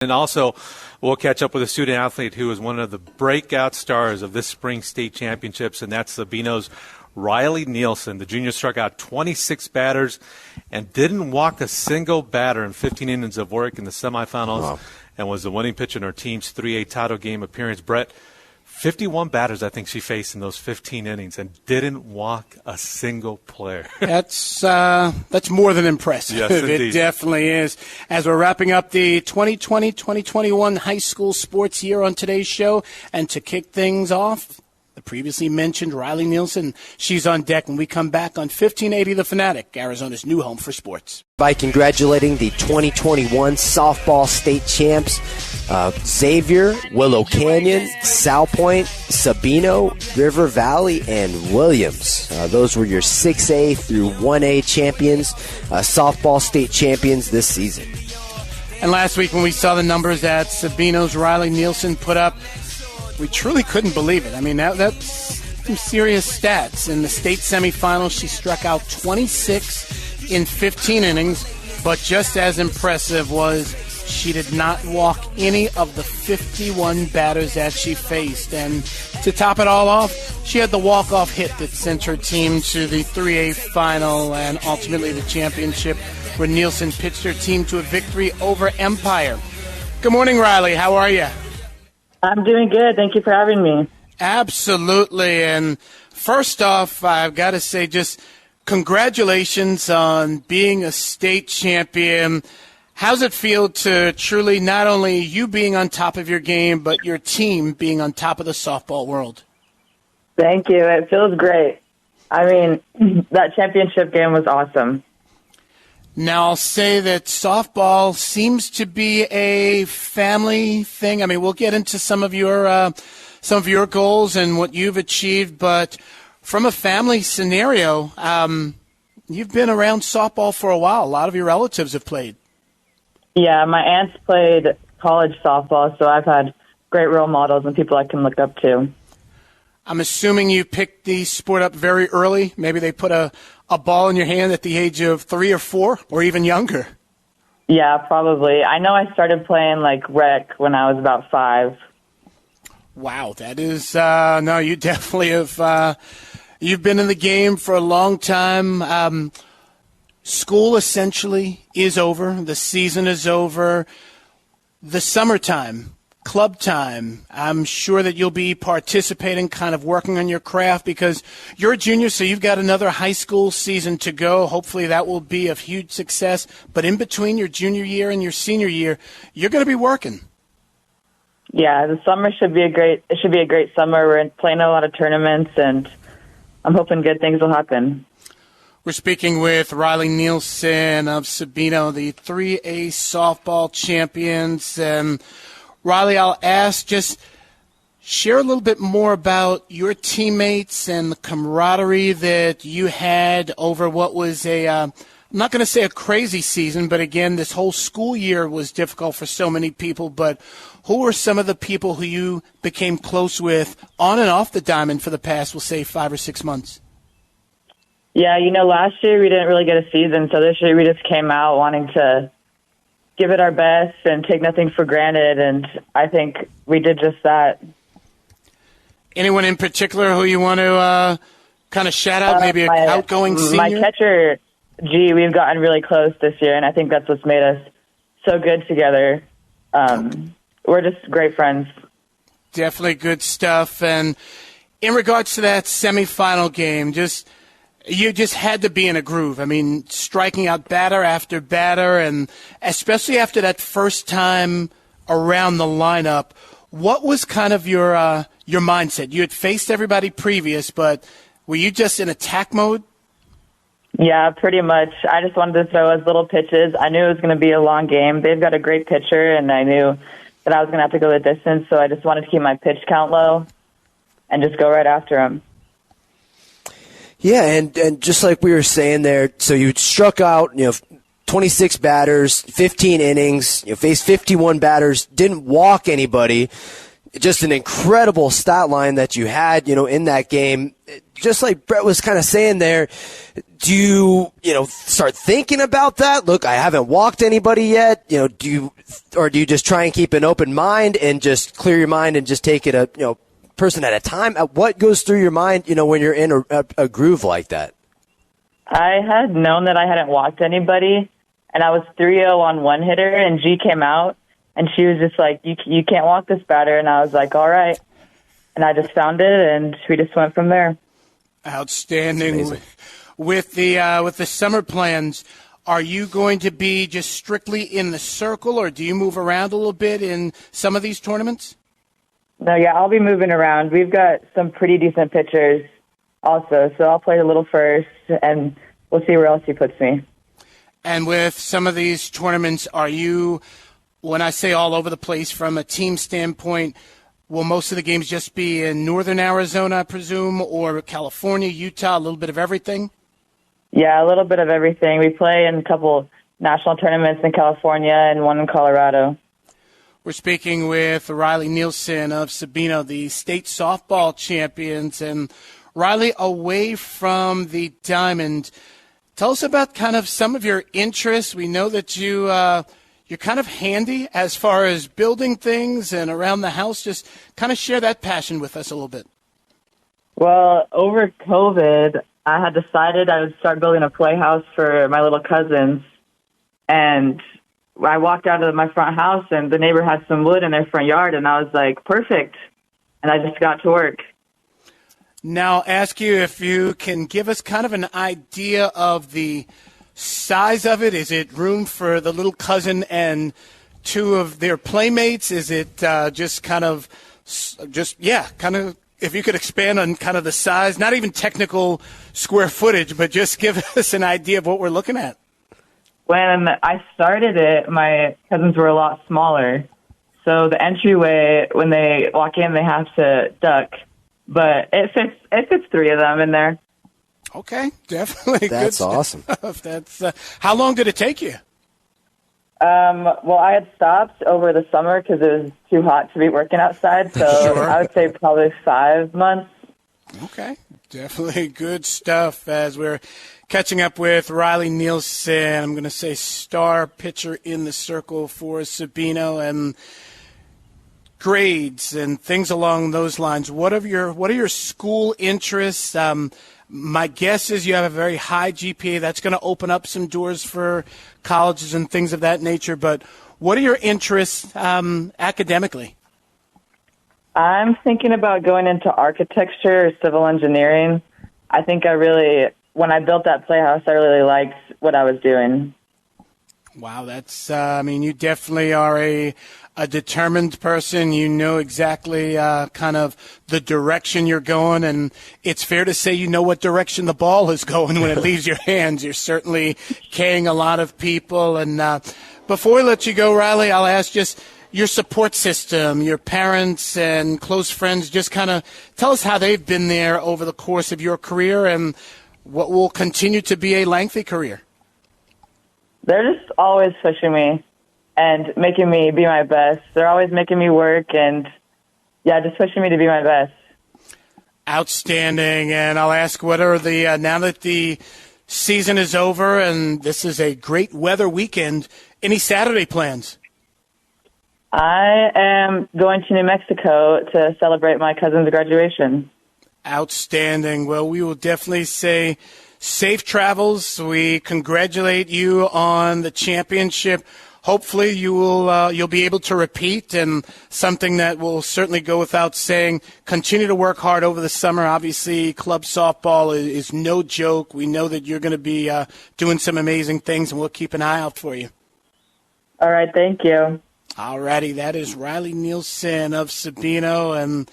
And also, we'll catch up with a student athlete who is one of the breakout stars of this spring state championships, and that's Sabino's Riley Nielson. The junior struck out 26 batters and didn't walk a single batter in 15 innings of work in the semifinals, and was the winning pitcher in her team's 3A title game appearance. Brett, 51 batters I think she faced in those 15 innings and didn't walk a single player. That's more than impressive. Yes, indeed. It definitely is. As we're wrapping up the 2020-2021 high school sports year on today's show, and to kick things off, the previously mentioned Riley Nielson, she's on deck when we come back on 1580 The Fanatic, Arizona's new home for sports. By congratulating the 2021 softball state champs, Xavier, Willow Canyon, South Point, Sabino, River Valley, and Williams. Those were your 6A through 1A champions, softball state champions this season. And last week when we saw the numbers that Sabino's Riley Nielson put up, we truly couldn't believe it. I mean, that's some serious stats. In the state semifinals, she struck out 26 in 15 innings, but just as impressive was she did not walk any of the 51 batters that she faced. And to top it all off, she had the walk-off hit that sent her team to the 3A final and ultimately the championship, where Nielson pitched her team to a victory over Empire. Good morning, Riley. How are you? I'm doing good. Thank you for having me. Absolutely. And first off, I've got to say just congratulations on being a state champion. How's it feel to truly not only you being on top of your game, but your team being on top of the softball world? Thank you. It feels great. I mean, that championship game was awesome. Now, I'll say that softball seems to be a family thing. I mean, we'll get into some of your goals and what you've achieved, but from a family scenario, you've been around softball for a while. A lot of your relatives have played. Yeah, my aunts played college softball, so I've had great role models and people I can look up to. I'm assuming you picked the sport up very early. Maybe they put a ball in your hand at the age of 3 or 4 or even younger. Yeah, probably. I know I started playing like rec when I was about 5. Wow, that is no, you definitely have you've been in the game for a long time. School essentially is over. The season is over. The summertime, club time, I'm sure that you'll be participating, kind of working on your craft, because you're a junior, so you've got another high school season to go. Hopefully that will be a huge success. But in between your junior year and your senior year, you're going to be working. Yeah, the summer should be a great summer. We're playing a lot of tournaments, and I'm hoping good things will happen. We're speaking with Riley Nielson of Sabino, the 3A softball champions. And Riley, I'll ask, just share a little bit more about your teammates and the camaraderie that you had over what was I'm not going to say a crazy season, but again, this whole school year was difficult for so many people. But who were some of the people who you became close with on and off the diamond for the past, we'll say, 5 or 6 months? Yeah, last year we didn't really get a season, so this year we just came out wanting to give it our best and take nothing for granted, and I think we did just that. Anyone in particular who you want to kind of shout out, maybe an outgoing senior? My catcher, G, we've gotten really close this year, and I think that's what's made us so good together. We're just great friends. Definitely good stuff. And in regards to that semifinal game, you just had to be in a groove. I mean, striking out batter after batter, and especially after that first time around the lineup, what was kind of your mindset? You had faced everybody previous, but were you just in attack mode? Yeah, pretty much. I just wanted to throw as little pitches. I knew it was going to be a long game. They've got a great pitcher, and I knew that I was going to have to go the distance, so I just wanted to keep my pitch count low and just go right after him. Yeah, and just like we were saying there, so you struck out, 26 batters, 15 innings, faced 51 batters, didn't walk anybody. Just an incredible stat line that you had, in that game. Just like Brett was kind of saying there, do you, start thinking about that? Look, I haven't walked anybody yet. Do you just try and keep an open mind and just clear your mind and just take it a person at a time? What goes through your mind, when you're in a groove like that? I had known that I hadn't walked anybody, and I was 3-0 on one hitter, and G came out, and she was just like, you can't walk this batter. And I was like, all right. And I just found it, and we just went from there. Outstanding. With the summer plans, are you going to be just strictly in the circle, or do you move around a little bit in some of these tournaments? No, yeah, I'll be moving around. We've got some pretty decent pitchers also, so I'll play a little first, and we'll see where else he puts me. And with some of these tournaments, are you, when I say all over the place from a team standpoint, will most of the games just be in northern Arizona, I presume, or California, Utah, a little bit of everything? Yeah, a little bit of everything. We play in a couple national tournaments in California and one in Colorado. We're speaking with Riley Nielson of Sabino, the state softball champions. And Riley, away from the diamond, tell us about kind of some of your interests. We know that you're kind of handy as far as building things and around the house. Just kind of share that passion with us a little bit. Well, over COVID, I had decided I would start building a playhouse for my little cousins. And I walked out of my front house, and the neighbor had some wood in their front yard, and I was like, perfect. And I just got to work. Now, ask you if you can give us kind of an idea of the size of it. Is it room for the little cousin and two of their playmates? Is it just kind of if you could expand on kind of the size, not even technical square footage, but just give us an idea of what we're looking at. When I started it, my cousins were a lot smaller. So the entryway, when they walk in, they have to duck. But it fits three of them in there. Okay, definitely. That's good awesome. Stuff. That's how long did it take you? Well, I had stopped over the summer because it was too hot to be working outside. So Sure. I would say probably 5 months. Okay, definitely good stuff. As we're catching up with Riley Nielson, I'm going to say star pitcher in the circle for Sabino, and grades and things along those lines. What are your school interests? My guess is you have a very high GPA. That's going to open up some doors for colleges and things of that nature. But what are your interests academically? I'm thinking about going into architecture or civil engineering. I think when I built that playhouse, I really liked what I was doing. Wow, that's, you definitely are a determined person. You know exactly kind of the direction you're going, and it's fair to say you know what direction the ball is going when it leaves your hands. You're certainly carrying a lot of people. And before we let you go, Riley, I'll ask just your support system, your parents and close friends, just kind of tell us how they've been there over the course of your career and what will continue to be a lengthy career. They're just always pushing me and making me be my best. They're always making me work and, just pushing me to be my best. Outstanding. And I'll ask, what are now that the season is over and this is a great weather weekend, any Saturday plans? I am going to New Mexico to celebrate my cousin's graduation. Outstanding. Well, we will definitely say safe travels. We congratulate you on the championship. Hopefully you'll be able to repeat, and something that will certainly go without saying, continue to work hard over the summer. Obviously, club softball is no joke. We know that you're going to be doing some amazing things, and we'll keep an eye out for you. All right, thank you. All righty, that is Riley Nielson of Sabino, and